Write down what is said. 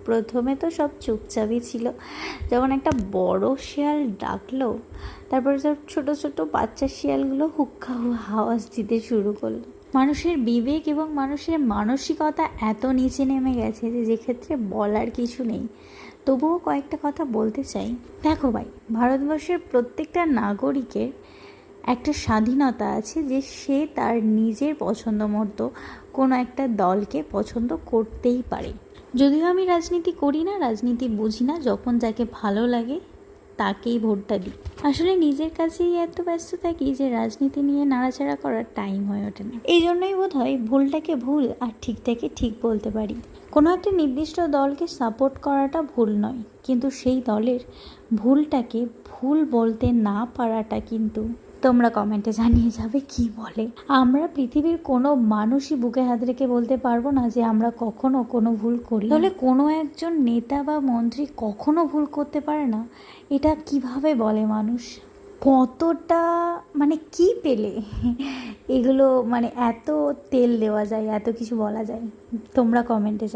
প্রথমে তো সব চুপচাপই ছিল, যখন একটা বড় শিয়াল ডাকলো তারপরে সব ছোট ছোট বাচ্চা শিয়ালগুলো হুক্কা আওয়াজ দিতে শুরু করলো। মানুষের বিবেক এবং মানুষের মানসিকতা এত নিচে নেমে গেছে যে ক্ষেত্রে বলার কিছু নেই। তবুও কয়েকটা কথা বলতে চাই। দেখো ভাই, ভারতবর্ষের প্রত্যেকটা নাগরিকের একটা স্বাধীনতা আছে যে সে তার নিজের পছন্দ মতো কোনো একটা দলকে পছন্দ করতেই পারে। যদিও আমি রাজনীতি করি না, রাজনীতি বুঝি না, যখন যাকে ভালো লাগে তাকেই ভোটটা দিই। আসলে নিজের কাছেই এত ব্যস্ত থাকি যে রাজনীতি নিয়ে নাড়াচাড়া করার টাইম হয়ে ওঠে না। এই জন্যই বোধ হয় ভুলটাকে ভুল আর ঠিকটাকে ঠিক বলতে পারি। কোনো একটা নির্দিষ্ট দলকে সাপোর্ট করাটা ভুল নয়, কিন্তু সেই দলের ভুলটাকে ভুল বলতে না পারাটা কিন্তু। তোমরা কমেন্টে জানিয়ে যাবে কি বলে। আমরা পৃথিবীর কোনো মানুষই বুকে হাত রেখে বলতে পারবো না যে আমরা কখনো কোনো ভুল করি। তাহলে কোনো একজন নেতা বা মন্ত্রী কখনো ভুল করতে পারে না, এটা কিভাবে বলে মানুষ? কতটা মানে কি পেলে এগুলো মানে এত তেল দেওয়া যায়, এত কিছু বলা যায়? তোমরা কমেন্টে